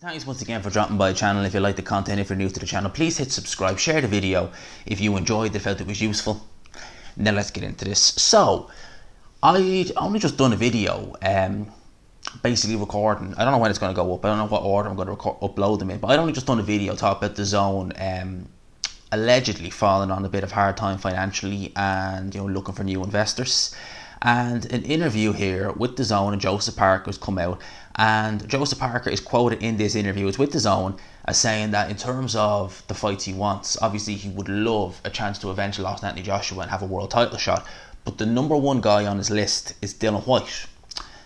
Thanks once again for dropping by the channel. If you like the content, if you're new to the channel, please hit subscribe, share the video if you enjoyed it, felt it was useful. Now let's get into this. So, I'd only just done a video, basically recording. I don't know when it's going to go up. I don't know what order I'm going to upload them in, but I'd only just done a video talking about the Zone allegedly falling on a bit of hard time financially and looking for new investors. And an interview here with the Zone and Joseph Parker has come out, and Joseph Parker is quoted in this interview, it's with the Zone, as saying that in terms of the fights he wants, obviously he would love a chance to avenge the loss of Anthony Joshua and have a world title shot, but the number one guy on his list is Dillian Whyte.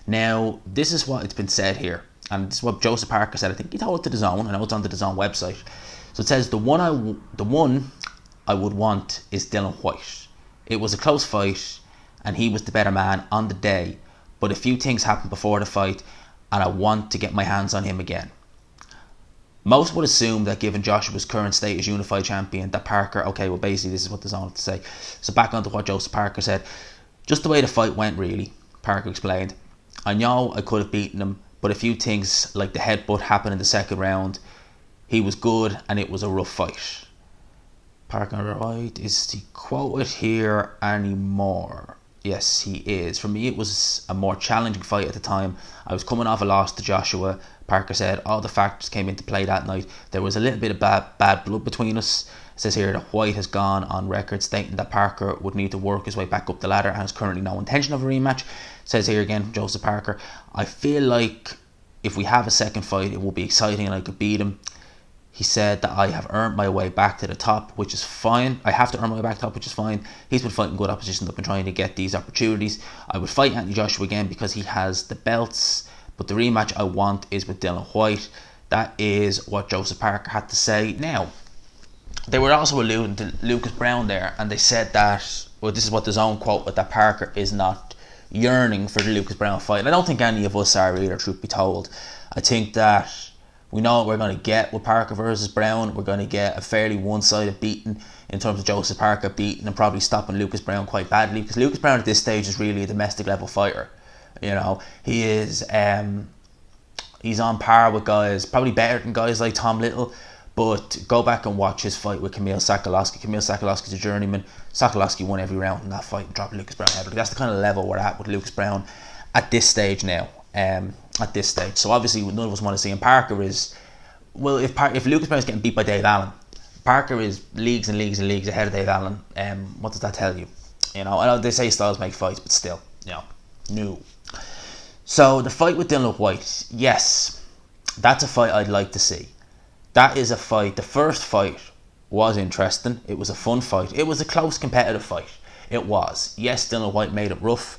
Now, this is what it's been said here, and this is what Joseph Parker said. I think he told it to the Zone, and I know it's on the Zone website. So it says, the one I would want is Dillian Whyte. It was a close fight, and he was the better man on the day, but a few things happened before the fight, and I want to get my hands on him again. Most would assume that given Joshua's current state as unified champion, that Parker, okay, well basically this is what the Zone had to say. So back onto what Joseph Parker said. Just the way the fight went really, Parker explained. I know I could have beaten him, but a few things like the headbutt happened in the second round. He was good, and it was a rough fight. Parker, right, is he quoted here anymore? Yes, he is. For me, it was a more challenging fight at the time. I was coming off a loss to Joshua. Parker said all the factors came into play that night. There was a little bit of bad blood between us. It says here that Whyte has gone on record stating that Parker would need to work his way back up the ladder and has currently no intention of a rematch. It says here again, Joseph Parker, I feel like if we have a second fight, it will be exciting and I could beat him. He said that I have earned my way back to the top, which is fine. I have to earn my way back to the top, which is fine. He's been fighting good opposition. I've been trying to get these opportunities. I would fight Anthony Joshua again because he has the belts, but the rematch I want is with Dillian Whyte. That is what Joseph Parker had to say. Now, they were also alluding to Lucas Browne there, and they said that, well, this is what the Zone quote, but that Parker is not yearning for the Lucas Browne fight. And I don't think any of us are either, truth be told. I think that we know what we're going to get with Parker versus Browne. We're going to get a fairly one-sided beating in terms of Joseph Parker beating and probably stopping Lucas Browne quite badly, because Lucas Browne at this stage is really a domestic level fighter. He is he's on par with guys, probably better than guys like Tom Little. But go back and watch his fight with Kamil Sakalovsky. Kamil Sakalovsky's a journeyman. Sakalovsky won every round in that fight and dropped Lucas Browne heavily. That's the kind of level we're at with Lucas Browne at this stage now. So obviously none of us want to see him. Parker is, well, if Lucas Browne is getting beat by Dave Allen, Parker is leagues and leagues and leagues ahead of Dave Allen. What does that tell you? I know they say styles make fights, but still, no. So the fight with Dillian Whyte, yes, that's a fight I'd like to see. That is a fight. The first fight was interesting. It was a fun fight. It was a close competitive fight. It was. Yes, Dillian Whyte made it rough,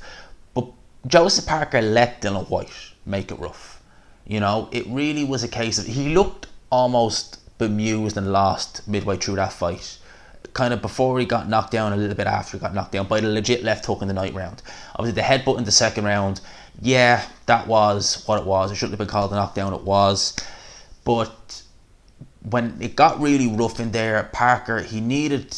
but Joseph Parker let Dillian Whyte make it rough. It really was a case of, he looked almost bemused and lost midway through that fight. Kind of before he got knocked down, a little bit after he got knocked down by the legit left hook in the night round. Obviously the headbutt in the second round, yeah, that was what it was. It shouldn't have been called a knockdown, it was. But when it got really rough in there, Parker, he needed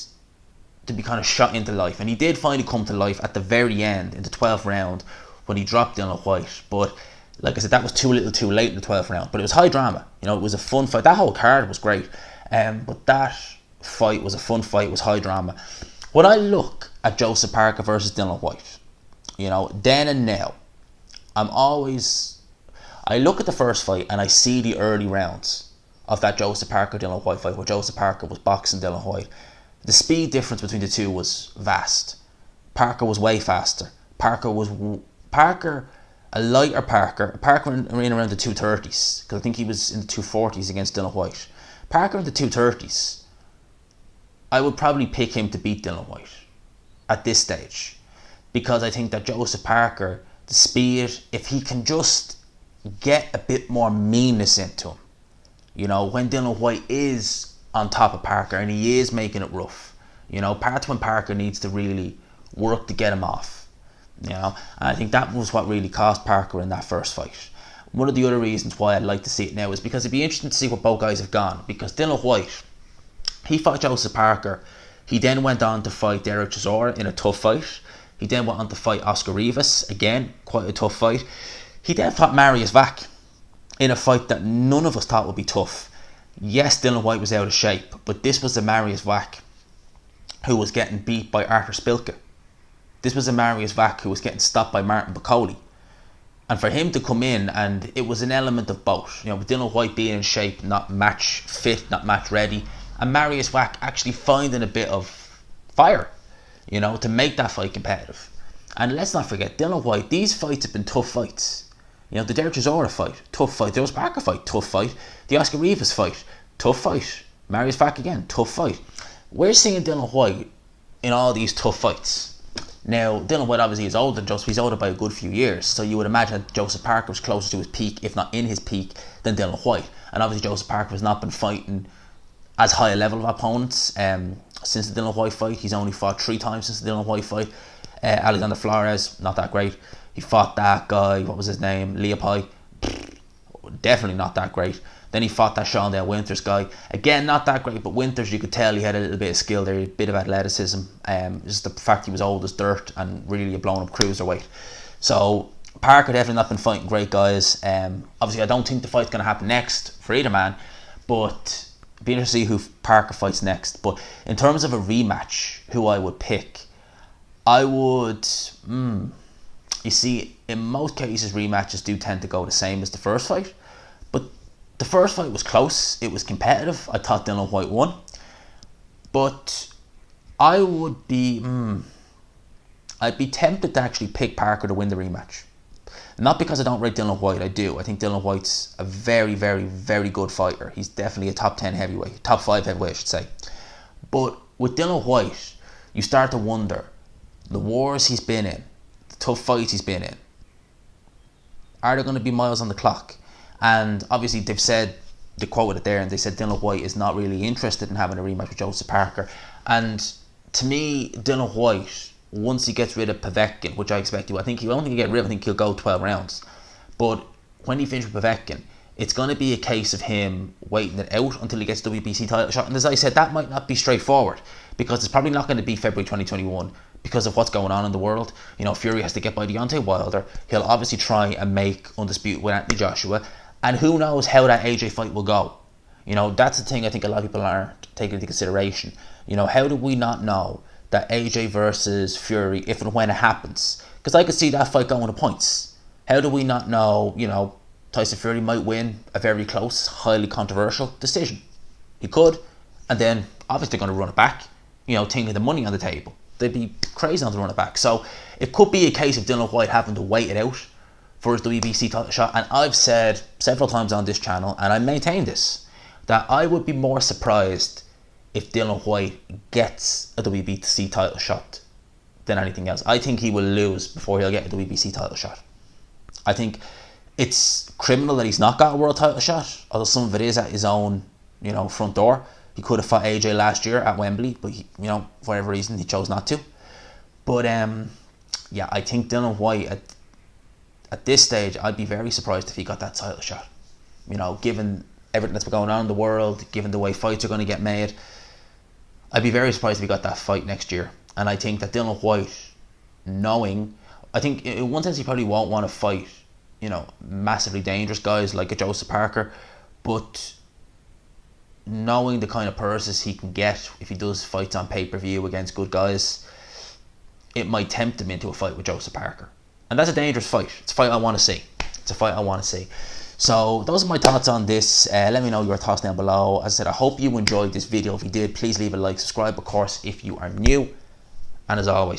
to be kind of shot into life, and he did finally come to life at the very end in the 12th round when he dropped Dillian Whyte. But like I said, that was too little too late in the 12th round, but it was high drama. It was a fun fight. That whole card was great, but that fight was a fun fight. It was high drama. When I look at Joseph Parker versus Dillian Whyte, then and now, I look at the first fight and I see the early rounds of that Joseph Parker-Dillian Whyte fight, where Joseph Parker was boxing Dillian Whyte. The speed difference between the two was vast. Parker was way faster. Parker, a lighter Parker in around the 230s, because I think he was in the 240s against Dillian Whyte. Parker in the 230s, I would probably pick him to beat Dillian Whyte at this stage, because I think that Joseph Parker, the speed, if he can just get a bit more meanness into him, when Dillian Whyte is on top of Parker and he is making it rough, parts when Parker needs to really work to get him off, and I think that was what really cost Parker in that first fight. One of the other reasons why I'd like to see it now is because it'd be interesting to see what both guys have gone, because Dillian Whyte, he fought Joseph Parker. He then went on to fight Derek Chisora in a tough fight. He then went on to fight Oscar Rivas, again, quite a tough fight. He then fought Marius Vac in a fight that none of us thought would be tough. Yes, Dillian Whyte was out of shape, but this was the Marius Vac who was getting beat by Artur Spilka. This was a Marius Vac who was getting stopped by Martin Bakole. And for him to come in, and it was an element of both. You know, with Dillian Whyte being in shape, not match fit, not match ready, and Marius Vac actually finding a bit of fire, you know, to make that fight competitive. And let's not forget, Dillian Whyte, these fights have been tough fights. You know, the Derek Chisora fight, tough fight. The Joseph Parker fight, tough fight. The Oscar Rivas fight, tough fight. Marius Vac again, tough fight. We're seeing Dillian Whyte in all these tough fights. Now, Dillian Whyte obviously is older than Joseph. He's older by a good few years. So you would imagine that Joseph Parker was closer to his peak, if not in his peak, than Dillian Whyte. And obviously Joseph Parker has not been fighting as high a level of opponents since the Dillian Whyte fight. He's only fought 3 times since the Dillian Whyte fight. Alexander Flores, not that great. He fought that guy, what was his name? Leopai. Definitely not that great. Then he fought that Shondale Winters guy. Again, not that great, but Winters, you could tell he had a little bit of skill there, a bit of athleticism. Just the fact he was old as dirt and really a blown up cruiserweight. So Parker definitely not been fighting great guys. Obviously, I don't think the fight's going to happen next for either man, but it'd be interesting to see who Parker fights next. But in terms of a rematch, who I would pick, I would... You see, in most cases, rematches do tend to go the same as the first fight. But the first fight was close. It was competitive. I thought Dillian Whyte won. But I would be... I'd be tempted to actually pick Parker to win the rematch. Not because I don't rate Dillian Whyte, I do. I think Dillian Whyte's a very, very, very good fighter. He's definitely a top 10 heavyweight. Top 5 heavyweight, I should say. But with Dillian Whyte, you start to wonder, the wars he's been in, the tough fights he's been in, are there going to be miles on the clock? And obviously they've said, they quoted it there, and they said Dillian Whyte is not really interested in having a rematch with Joseph Parker. And to me, Dillian Whyte, once he gets rid of Povetkin, which I expect he will, I don't think he'll get rid of, I think he'll go 12 rounds. But when he finishes with Povetkin, it's going to be a case of him waiting it out until he gets the WBC title shot. And as I said, that might not be straightforward, because it's probably not going to be February 2021 because of what's going on in the world. You know, Fury has to get by Deontay Wilder. He'll obviously try and make Undisputed with Anthony Joshua. And who knows how that AJ fight will go. You know, that's the thing I think a lot of people aren't taking into consideration. You know, how do we not know that AJ versus Fury, if and when it happens? Because I could see that fight going to points. How do we not know, you know, Tyson Fury might win a very close, highly controversial decision? He could. And then, obviously, they're going to run it back. You know, thinking the money on the table. They'd be crazy not to run it back. So, it could be a case of Dillian Whyte having to wait it out for his WBC title shot. And I've said several times on this channel, and I maintain this, that I would be more surprised if Dillian Whyte gets a WBC title shot than anything else. I think he will lose before he'll get a WBC title shot. I think it's criminal that he's not got a world title shot, although some of it is at his own, you know, front door. He could have fought AJ last year at Wembley, but he, you know, for whatever reason, he chose not to. But yeah, I think Dillian Whyte at this stage, I'd be very surprised if he got that title shot. You know, given everything that's been going on in the world, given the way fights are going to get made, I'd be very surprised if he got that fight next year. And I think that Dillian Whyte, knowing, I think in one sense he probably won't want to fight, you know, massively dangerous guys like a Joseph Parker, but knowing the kind of purses he can get if he does fights on pay-per-view against good guys, it might tempt him into a fight with Joseph Parker. And that's a dangerous fight. It's a fight I want to see. It's a fight I want to see. So those are my thoughts on this. Let me know your thoughts down below. As I said, I hope you enjoyed this video. If you did, please leave a like, subscribe, of course, if you are new. And as always,